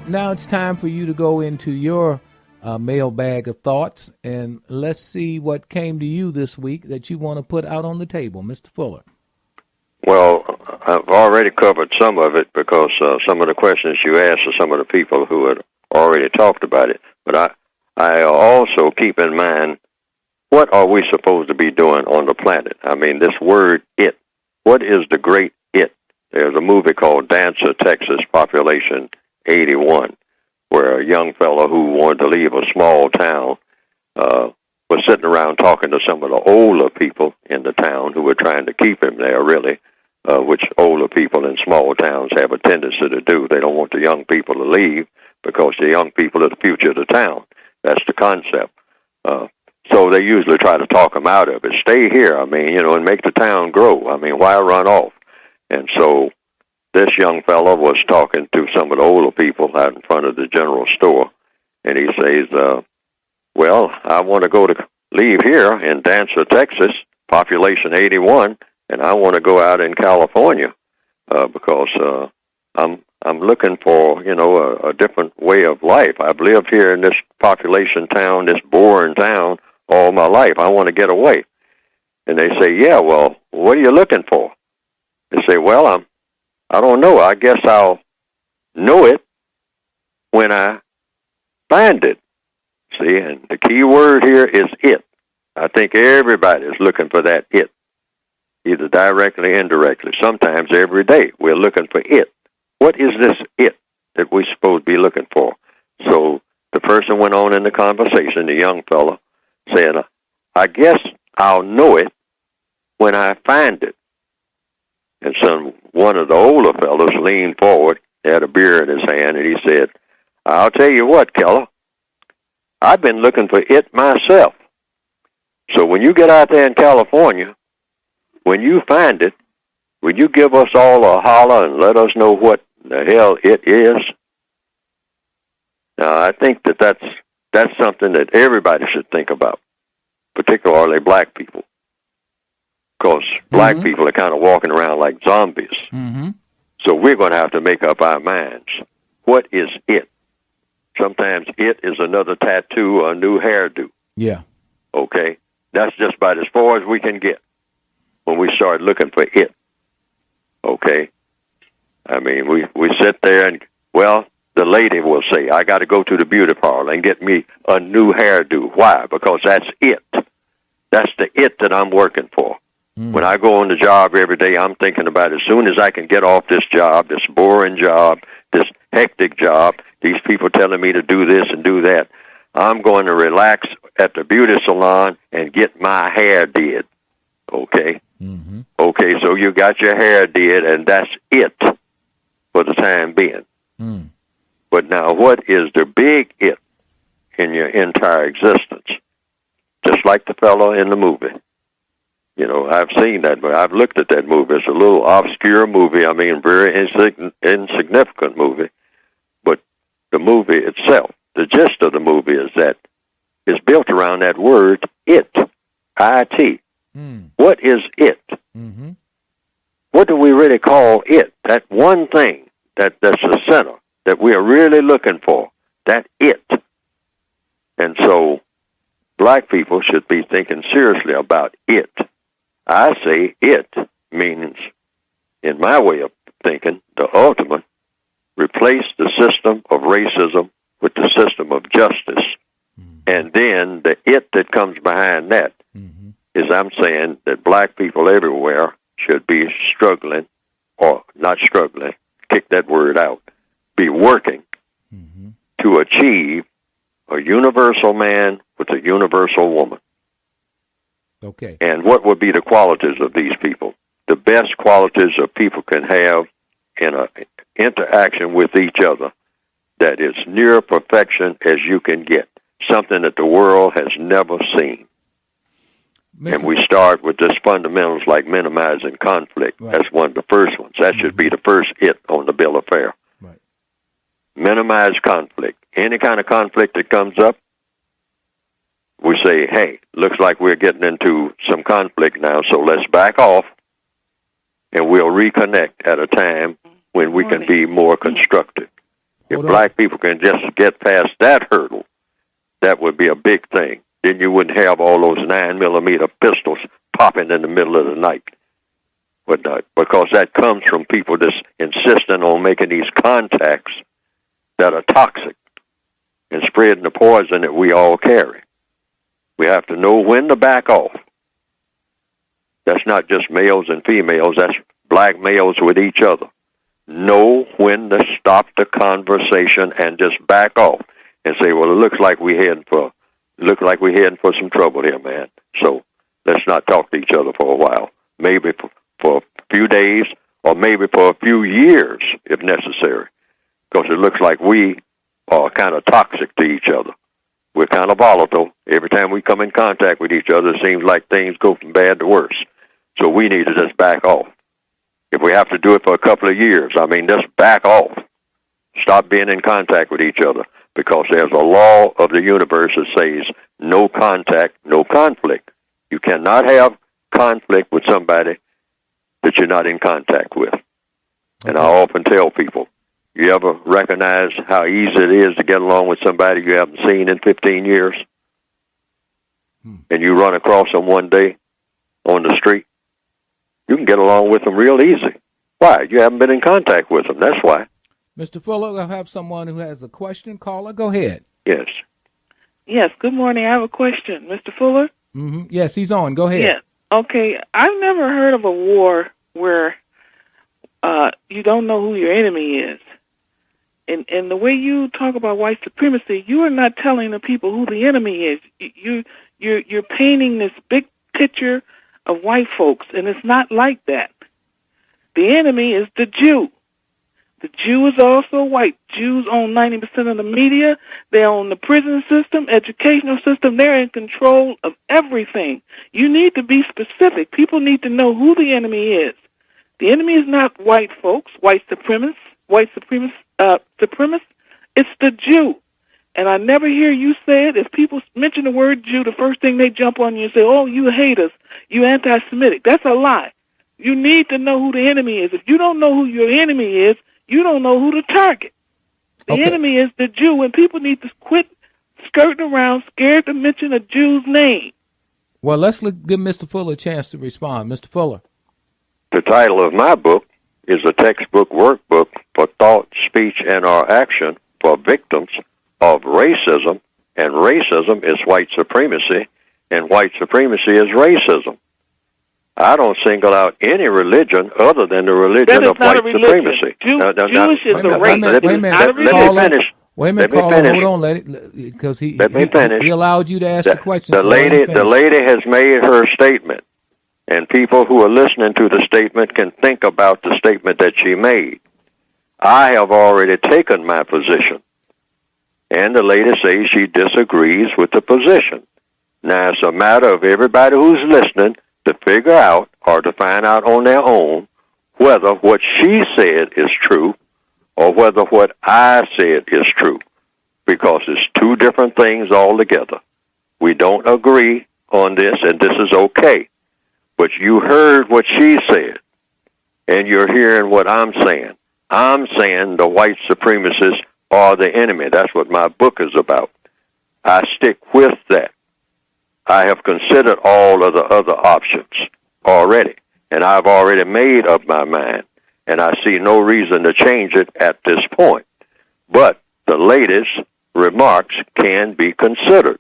now it's time for you to go into your mailbag of thoughts, and let's see what came to you this week that you want to put out on the table. Mr. Fuller. Well, I've already covered some of it because some of the questions you asked are some of the people who had already talked about it. But I also keep in mind, what are we supposed to be doing on the planet? I mean, this word, it. What is the great it? There's a movie called Dancer, Texas, Population 81, where a young fellow who wanted to leave a small town was sitting around talking to some of the older people in the town who were trying to keep him there, really, which older people in small towns have a tendency to do. They don't want the young people to leave because the young people are the future of the town. That's the concept. So they usually try to talk them out of it. Stay here, I mean, and make the town grow. I mean, why run off? And so this young fellow was talking to some of the older people out in front of the general store, and he says, well, I want to leave here in Dancer, Texas, population 81, and I want to go out in California because I'm looking for, a different way of life. I've lived here in this population town, this boring town, all my life. I want to get away. And they say, yeah, well, what are you looking for? They say, well, I don't know. I guess I'll know it when I find it. See, and the key word here is it. I think everybody is looking for that it, either directly or indirectly. Sometimes every day we're looking for it. What is this it that we're supposed to be looking for? So the person went on in the conversation, the young fellow, said, I guess I'll know it when I find it. And so one of the older fellows leaned forward, had a beer in his hand, and he said, I'll tell you what, Keller, I've been looking for it myself. So when you get out there in California, when you find it, will you give us all a holler and let us know what the hell it is? Now, I think that's something that everybody should think about, particularly black people, because black people are kind of walking around like zombies. Mm-hmm. So we're going to have to make up our minds. What is it? Sometimes it is another tattoo or a new hairdo. Yeah. Okay? That's just about as far as we can get when we start looking for it. Okay? I mean, we sit there and, well, the lady will say, I got to go to the beauty parlor and get me a new hairdo. Why? Because that's it. That's the it that I'm working for. When I go on the job every day, I'm thinking about as soon as I can get off this job, this boring job, this hectic job, these people telling me to do this and do that, I'm going to relax at the beauty salon and get my hair did. Okay? Mm-hmm. Okay, so you got your hair did, and that's it for the time being. Mm. But now, what is the big it in your entire existence? Just like the fellow in the movie. I've seen that, but I've looked at that movie. It's a little obscure movie. I mean, very insignificant movie. But the movie itself, the gist of the movie is that is built around that word it, I-T. What is it? Mm-hmm. What do we really call it? That one thing that's the center that we are really looking for, that it. And so black people should be thinking seriously about it. I say it means, in my way of thinking, the ultimate, replace the system of racism with the system of justice. And then the it that comes behind that is I'm saying that black people everywhere should be struggling, or not struggling, kick that word out, be working to achieve a universal man with a universal woman. Okay. And what would be the qualities of these people? The best qualities of people can have in an interaction with each other that is near perfection as you can get, something that the world has never seen. And we start with just fundamentals like minimizing conflict. Right. That's one of the first ones. That should be the first it on the bill of fare. Right. Minimize conflict. Any kind of conflict that comes up, we say, hey, looks like we're getting into some conflict now, so let's back off, and we'll reconnect at a time when we can be more constructive. If black people can just get past that hurdle, that would be a big thing. Then you wouldn't have all those 9mm pistols popping in the middle of the night. But because that comes from people just insisting on making these contacts that are toxic and spreading the poison that we all carry. We have to know when to back off. That's not just males and females. That's black males with each other. Know when to stop the conversation and just back off and say, well, it looks like we're heading for some trouble here, man. So let's not talk to each other for a while. Maybe for a few days or maybe for a few years if necessary, because it looks like we are kind of toxic to each other. We're kind of volatile. Every time we come in contact with each other, it seems like things go from bad to worse. So we need to just back off. If we have to do it for a couple of years, just back off. Stop being in contact with each other, because there's a law of the universe that says no contact, no conflict. You cannot have conflict with somebody that you're not in contact with. And I often tell people, you ever recognize how easy it is to get along with somebody you haven't seen in 15 years? And you run across them one day on the street? You can get along with them real easy. Why? You haven't been in contact with them. That's why. Mr. Fuller, I have someone who has a question. Caller, go ahead. Yes. Yes, good morning. I have a question. Mr. Fuller? Mm-hmm. Yes, he's on. Go ahead. Yes. Okay, I've never heard of a war where you don't know who your enemy is. And the way you talk about white supremacy, you are not telling the people who the enemy is. You're painting this big picture of white folks, and it's not like that. The enemy is the Jew. The Jew is also white. Jews own 90% of the media. They own the prison system, educational system. They're in control of everything. You need to be specific. People need to know who the enemy is. The enemy is not white folks, white supremacists. It's the Jew. And I never hear you say it. If people mention the word Jew, the first thing they jump on you and say, oh, you hate us, you anti-Semitic. That's a lie. You need to know who the enemy is. If you don't know who your enemy is, you don't know who to target. The enemy is the Jew, and people need to quit skirting around scared to mention a Jew's name. Well, let's give Mr. Fuller a chance to respond. Mr. Fuller. The title of my book is a textbook workbook for thought, speech, and/or action for victims of racism, and racism is white supremacy, and white supremacy is racism. I don't single out any religion other than the religion of white supremacy. Jewish is a race. Let me finish. Wait a minute, caller. Hold on, because he allowed you to ask the question. The lady has made her statement, and people who are listening to the statement can think about the statement that she made. I have already taken my position, and the lady says she disagrees with the position. Now, it's a matter of everybody who's listening to figure out or to find out on their own whether what she said is true or whether what I said is true, because it's two different things altogether. We don't agree on this, and this is okay. But you heard what she said, and you're hearing what I'm saying. I'm saying the white supremacists are the enemy. That's what my book is about. I stick with that. I have considered all of the other options already, and I've already made up my mind, and I see no reason to change it at this point. But the latest remarks can be considered.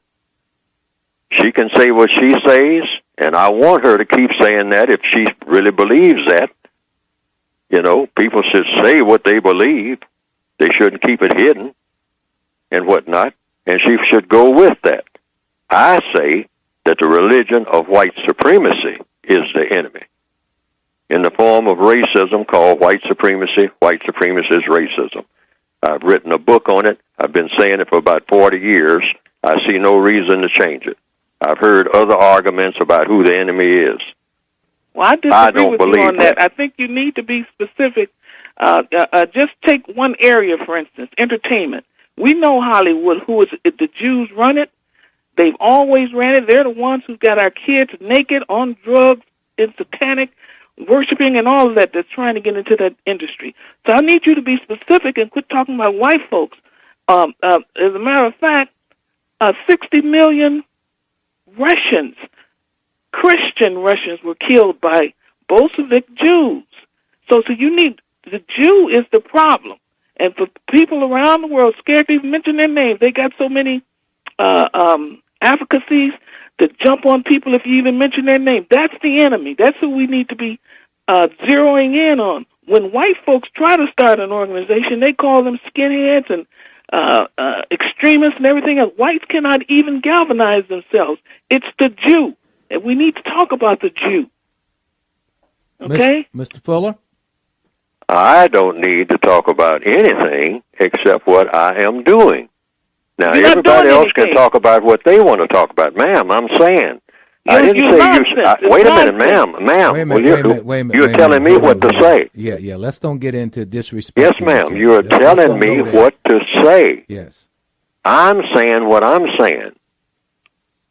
She can say what she says, and I want her to keep saying that if she really believes that. You know, people should say what they believe. They shouldn't keep it hidden and whatnot, and she should go with that. I say that the religion of white supremacy is the enemy in the form of racism called white supremacy. White supremacy is racism. I've written a book on it. I've been saying it for about 40 years. I see no reason to change it. I've heard other arguments about who the enemy is. Well, I disagree with you on that. I think you need to be specific. Just take one area, for instance, entertainment. We know Hollywood, the Jews run it. They've always ran it. They're the ones who've got our kids naked, on drugs, in satanic, worshiping, and all of that that's trying to get into that industry. So I need you to be specific and quit talking about white folks. As a matter of fact, 60 million Russians, Christian Russians, were killed by Bolshevik Jews. So you need, the Jew is the problem. And for people around the world scared to even mention their names, they got so many advocacies to jump on people if you even mention their name. That's the enemy. That's who we need to be zeroing in on. When white folks try to start an organization, they call them skinheads and extremists and everything else. Whites cannot even galvanize themselves. It's the Jew. And we need to talk about the Jew. Okay? Mr. Fuller? I don't need to talk about anything except what I am doing. Now, everybody else can talk about what they want to talk about. Ma'am, I'm saying. I didn't say you... Wait a minute, ma'am. Wait a minute. You're telling me what to say. Yeah, let's don't get into disrespect. Yes, ma'am. You're telling me what to say. Yes. I'm saying what I'm saying.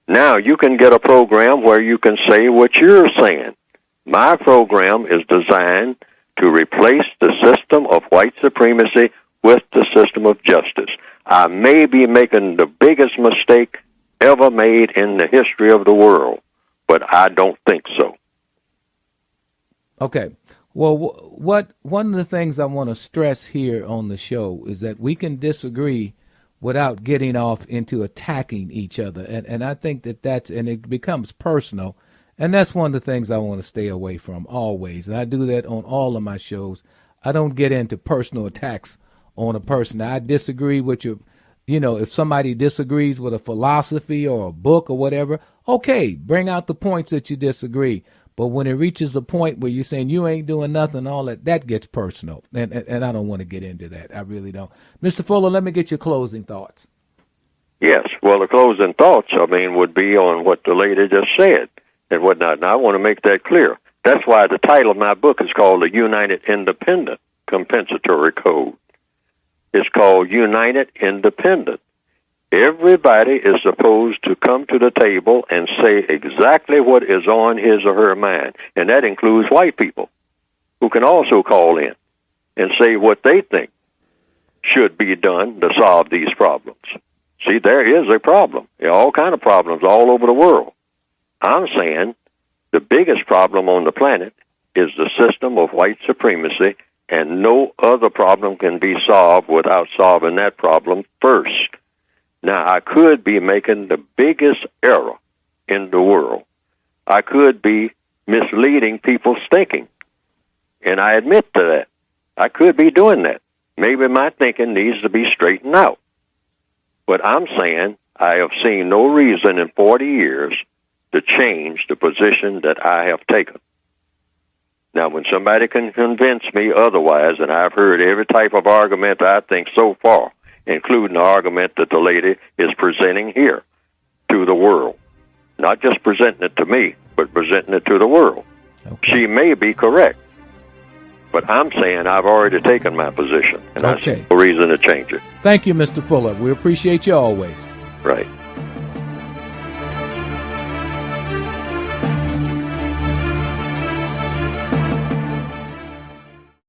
Now, you can get a program where you can say what you're saying. My program is designed to replace the system of white supremacy with the system of justice. I may be making the biggest mistake ever made in the history of the world, but I don't think so. Okay. Well, one of the things I want to stress here on the show is that we can disagree without getting off into attacking each other. And I think and it becomes personal. And that's one of the things I want to stay away from always. And I do that on all of my shows. I don't get into personal attacks on a person. I disagree with if somebody disagrees with a philosophy or a book or whatever, okay, bring out the points that you disagree. But when it reaches a point where you're saying you ain't doing nothing, all that gets personal. And I don't want to get into that. I really don't. Mr. Fuller, let me get your closing thoughts. Yes. Well, the closing thoughts, would be on what the lady just said and whatnot. Now, I want to make that clear. That's why the title of my book is called The United Independent Compensatory Code. It's called United Independent. Everybody is supposed to come to the table and say exactly what is on his or her mind, and that includes white people who can also call in and say what they think should be done to solve these problems. See, there is a problem. There are all kinds of problems all over the world. I'm saying the biggest problem on the planet is the system of white supremacy, and no other problem can be solved without solving that problem first. Now, I could be making the biggest error in the world. I could be misleading people's thinking, and I admit to that. I could be doing that. Maybe my thinking needs to be straightened out. But I'm saying I have seen no reason in 40 years to change the position that I have taken. Now, when somebody can convince me otherwise, and I've heard every type of argument I think so far, including the argument that the lady is presenting here to the world, not just presenting it to me, but presenting it to the world. Okay. She may be correct, but I'm saying I've already taken my position, and I see no reason to change it. Thank you, Mr. Fuller. We appreciate you always. Right.